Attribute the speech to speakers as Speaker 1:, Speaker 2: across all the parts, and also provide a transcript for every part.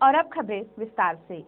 Speaker 1: और अब खबरें विस्तार से।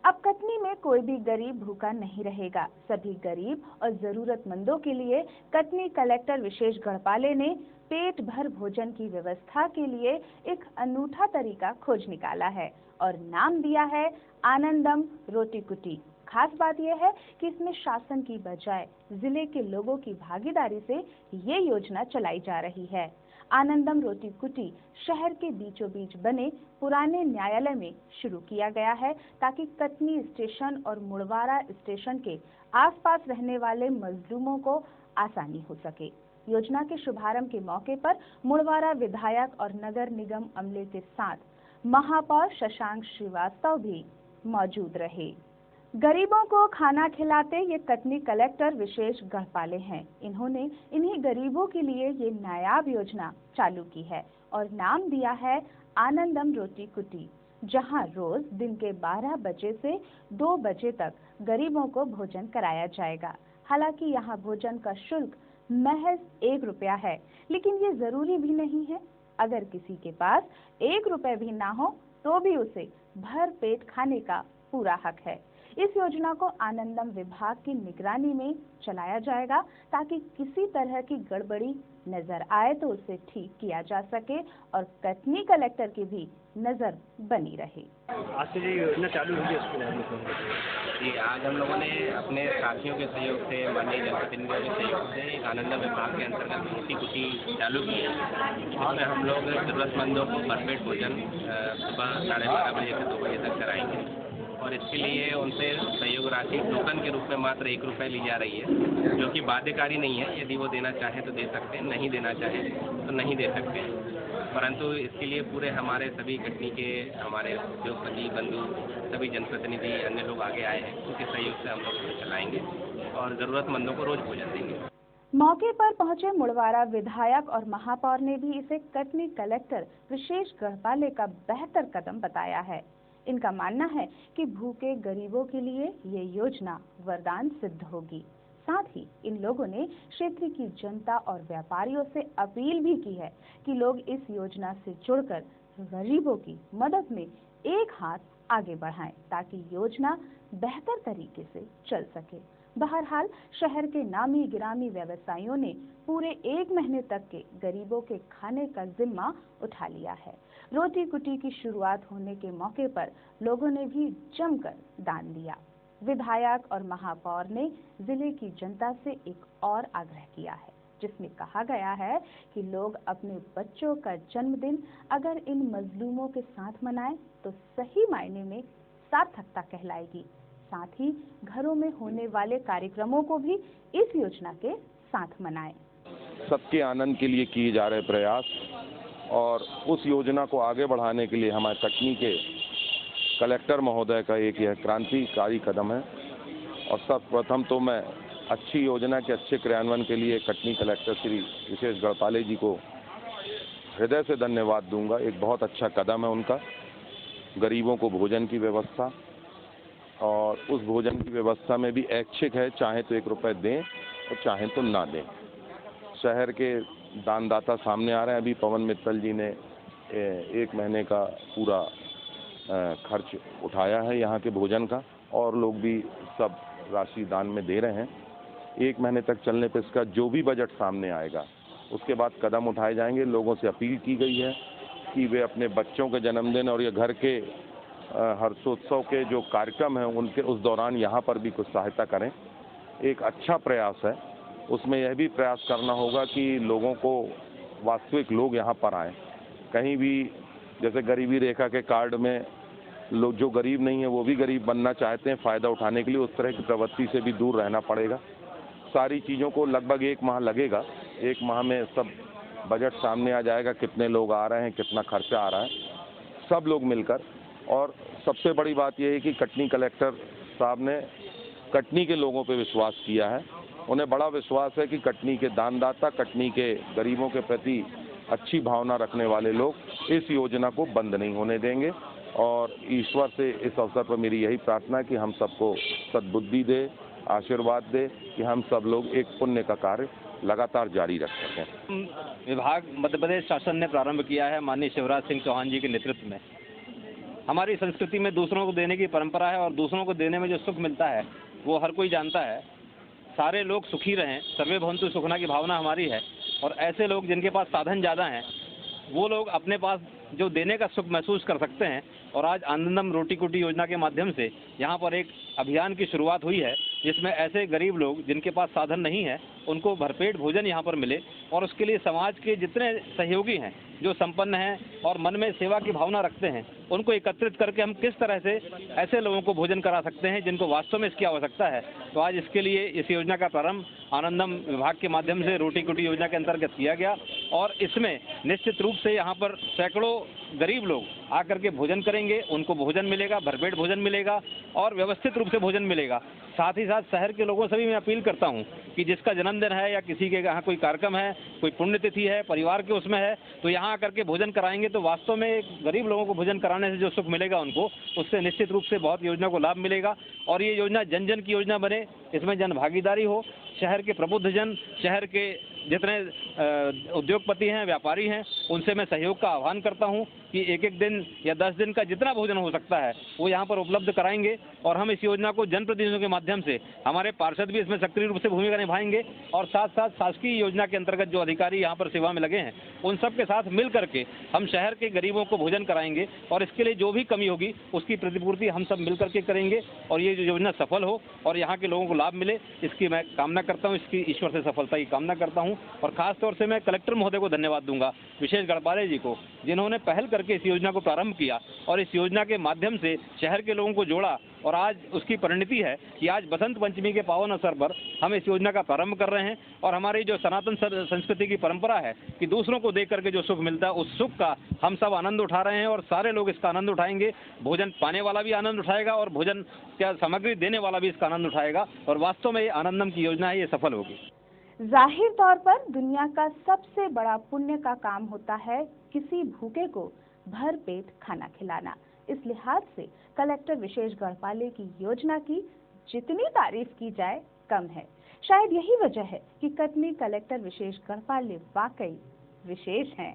Speaker 1: अब कटनी में कोई भी गरीब भूखा नहीं रहेगा। सभी गरीब और जरूरतमंदों के लिए कटनी कलेक्टर विशेष गढ़पाले ने पेट भर भोजन की व्यवस्था के लिए एक अनूठा तरीका खोज निकाला है और नाम दिया है आनंदम रोटी कुटी। खास बात यह है कि इसमें शासन की बजाय जिले के लोगों की भागीदारी से ये योजना चलाई जा रही है। आनंदम रोटी कुटी शहर के बीचों बीच बने पुराने न्यायालय में शुरू किया गया है ताकि कटनी स्टेशन और मुड़वारा स्टेशन के आसपास रहने वाले मजलूमों को आसानी हो सके। योजना के शुभारंभ के मौके पर मुड़वारा विधायक और नगर निगम अमले के साथ महापौर शशांक श्रीवास्तव भी मौजूद रहे। गरीबों को खाना खिलाते ये कटनी कलेक्टर विशेष गढ़पाले हैं। इन्होंने इन्हीं गरीबों के लिए ये नायाब योजना चालू की है और नाम दिया है आनंदम रोटी कुटी, जहां रोज दिन के 12 बजे से 2 बजे तक गरीबों को भोजन कराया जाएगा। हालांकि यहाँ भोजन का शुल्क महज 1 रुपया है, लेकिन ये जरूरी भी नहीं है। अगर किसी के पास 1 रुपये भी ना हो तो भी उसे भर पेट खाने का पूरा हक है। इस योजना को आनंदम विभाग की निगरानी में चलाया जाएगा ताकि किसी तरह की गड़बड़ी नजर आए तो उसे ठीक किया जा सके और कटनी कलेक्टर की भी नजर बनी रहे।
Speaker 2: आज से ये योजना चालू हुई है उसके बारे में
Speaker 3: जी, आज हम लोगों ने अपने साथियों के सहयोग से, माननीय जनप्रतिनिधियों के सहयोग से एक आनंदम विभाग के अंतर्गत रोटी कुटी चालू की है। इसमें हम लोग जरूरतमंदों को भरपेट भोजन सुबह 12:30 बजे से 2 बजे तक कराएंगे और इसके लिए उनसे सहयोग राशि टोकन के रूप में मात्र 1 रुपये ली जा रही है, जो कि बाध्यकारी नहीं है। यदि वो देना चाहे तो दे सकते हैं, नहीं देना चाहे तो नहीं दे सकते हैं। परंतु इसके लिए पूरे हमारे सभी कटनी के हमारे उद्योगपति बंधु, सभी जनप्रतिनिधि, अन्य लोग आगे आए हैं। उनके सहयोग से हम लोग इसे चलाएंगे और ज़रूरतमंदों को रोज भोजन देंगे।
Speaker 1: मौके पर पहुंचे मुड़वारा विधायक और महापौर ने भी इसे कटनी कलेक्टर विशेष गढ़पाले का बेहतर कदम बताया है। इनका मानना है कि भूखे गरीबों के लिए ये योजना वरदान सिद्ध होगी। साथ ही इन लोगों ने क्षेत्र की जनता और व्यापारियों से अपील भी की है कि लोग इस योजना से जुड़कर गरीबों की मदद में एक हाथ आगे बढ़ाएं ताकि योजना बेहतर तरीके से चल सके। बहरहाल शहर के नामी गिरामी व्यवसायियों ने पूरे 1 महीने तक के गरीबों के खाने का जिम्मा उठा लिया है। रोटी कुटी की शुरुआत होने के मौके पर लोगों ने भी जमकर दान दिया। विधायक और महापौर ने जिले की जनता से एक और आग्रह किया है, जिसमें कहा गया है कि लोग अपने बच्चों का जन्मदिन अगर इन मजलूमों के साथ मनाएं तो सही मायने में सार्थकता कहलाएगी। साथ ही घरों में होने वाले कार्यक्रमों को भी इस योजना के साथ मनाएं।
Speaker 4: सबके आनंद के लिए किए जा रहे प्रयास और उस योजना को आगे बढ़ाने के लिए हमारे कटनी के कलेक्टर महोदय का एक यह क्रांतिकारी कदम है। और सर्वप्रथम तो मैं अच्छी योजना के अच्छे क्रियान्वयन के लिए कटनी कलेक्टर श्री विशेष गढ़पाले जी को हृदय से धन्यवाद दूंगा। एक बहुत अच्छा कदम है उनका, गरीबों को भोजन की व्यवस्था, और उस भोजन की व्यवस्था में भी ऐच्छिक है, चाहे तो 1 रुपये दें और चाहे तो ना दें। शहर के दानदाता सामने आ रहे हैं। अभी पवन मित्तल जी ने 1 महीने का पूरा खर्च उठाया है यहाँ के भोजन का, और लोग भी सब राशि दान में दे रहे हैं। 1 महीने तक चलने पर इसका जो भी बजट सामने आएगा उसके बाद कदम उठाए जाएंगे। लोगों से अपील की गई है कि वे अपने बच्चों के जन्मदिन और ये घर के हर्षोत्सव के जो कार्यक्रम हैं उनके उस दौरान यहाँ पर भी कुछ सहायता करें। एक अच्छा प्रयास है। उसमें यह भी प्रयास करना होगा कि लोगों को, वास्तविक लोग यहाँ पर आएँ। कहीं भी जैसे गरीबी रेखा के कार्ड में लोग, जो गरीब नहीं है वो भी गरीब बनना चाहते हैं फ़ायदा उठाने के लिए, उस तरह की प्रवृत्ति से भी दूर रहना पड़ेगा। सारी चीज़ों को लगभग 1 माह लगेगा। 1 माह में सब बजट सामने आ जाएगा, कितने लोग आ रहे हैं, कितना खर्चा आ रहा है, सब लोग मिलकर। और सबसे बड़ी बात यह है कि कटनी कलेक्टर साहब ने कटनी के लोगों पे विश्वास किया है। उन्हें बड़ा विश्वास है कि कटनी के दानदाता, कटनी के गरीबों के प्रति अच्छी भावना रखने वाले लोग इस योजना को बंद नहीं होने देंगे। और ईश्वर से इस अवसर पर मेरी यही प्रार्थना है कि हम सबको सद्बुद्धि दे, आशीर्वाद दे कि हम सब लोग एक पुण्य का कार्य लगातार जारी रख सकें।
Speaker 2: विभाग मध्य प्रदेश शासन ने प्रारंभ किया है माननीय शिवराज सिंह चौहान जी के नेतृत्व में।
Speaker 5: हमारी संस्कृति में दूसरों को देने की परंपरा है और दूसरों को देने में जो सुख मिलता है वो हर कोई जानता है। सारे लोग सुखी रहें, सर्वे भवन्तु सुखना की भावना हमारी है। और ऐसे लोग जिनके पास साधन ज़्यादा हैं वो लोग अपने पास जो देने का सुख महसूस कर सकते हैं। और आज आनंदम रोटी कुटी योजना के माध्यम से यहाँ पर एक अभियान की शुरुआत हुई है जिसमें ऐसे गरीब लोग जिनके पास साधन नहीं है उनको भरपेट भोजन यहाँ पर मिले। और उसके लिए समाज के जितने सहयोगी हैं जो संपन्न हैं और मन में सेवा की भावना रखते हैं उनको एकत्रित करके हम किस तरह से ऐसे लोगों को भोजन करा सकते हैं जिनको वास्तव में इसकी आवश्यकता है। तो आज इसके लिए इस योजना का प्रारंभ आनंदम विभाग के माध्यम से रोटी कुटी योजना के अंतर्गत किया गया। और इसमें निश्चित रूप से यहाँ पर सैकड़ों गरीब लोग आकर के भोजन करेंगे, उनको भोजन मिलेगा, भरपेट भोजन मिलेगा और व्यवस्थित रूप से भोजन मिलेगा। साथ ही साथ शहर के लोगों से भी मैं अपील करता हूँ कि जिसका जन्मदिन है या किसी के यहाँ कोई कार्यक्रम है, कोई पुण्यतिथि है, परिवार के उसमें है, तो यहाँ आकर के भोजन कराएंगे तो वास्तव में गरीब लोगों को भोजन कराने से जो सुख मिलेगा उनको, उससे निश्चित रूप से बहुत योजना को लाभ मिलेगा। और ये योजना जन जन की योजना बने, इसमें जन भागीदारी हो, शहर के प्रबुद्ध जन, शहर के जितने उद्योगपति हैं, व्यापारी हैं, उनसे मैं सहयोग का आह्वान करता हूं कि एक एक दिन या 10 दिन का जितना भोजन हो सकता है वो यहाँ पर उपलब्ध कराएंगे। और हम इस योजना को जनप्रतिनिधियों के माध्यम से, हमारे पार्षद भी इसमें सक्रिय रूप से भूमिका निभाएंगे और साथ साथ शासकीय योजना के अंतर्गत जो अधिकारी यहाँ पर सेवा में लगे हैं उन सब के साथ मिल करके हम शहर के गरीबों को भोजन कराएंगे। और इसके लिए जो भी कमी होगी उसकी प्रतिपूर्ति हम सब मिल करके करेंगे और ये जो योजना सफल हो और यहाँ के लोगों को लाभ मिले, इसकी मैं कामना करता हूँ, इसकी ईश्वर से सफलता की कामना करता हूँ। और खास तौर से मैं कलेक्टर महोदय को धन्यवाद दूंगा, विशेष गढ़पाले जी को, जिन्होंने पहल करके इस योजना को प्रारंभ किया और इस योजना के माध्यम से शहर के लोगों को जोड़ा। और आज उसकी परिणति है कि आज बसंत पंचमी के पावन अवसर पर हम इस योजना का प्रारंभ कर रहे हैं। और हमारी जो सनातन संस्कृति की परंपरा है कि दूसरों को देख करके जो सुख मिलता है उस सुख का हम सब आनंद उठा रहे हैं और सारे लोग इसका आनंद उठाएंगे। भोजन पाने वाला भी आनंद उठाएगा और भोजन क्या सामग्री देने वाला भी इसका आनंद उठाएगा। और वास्तव में ये आनंदम की योजना है, ये सफल होगी।
Speaker 1: जाहिर तौर पर दुनिया का सबसे बड़ा पुण्य का काम होता है किसी भूखे को भर पेट खाना खिलाना। इस लिहाज से कलेक्टर विशेष गढ़पाले की योजना की जितनी तारीफ की जाए कम है। शायद यही वजह है कि कटनी कलेक्टर विशेष गढ़पाले वाकई विशेष हैं।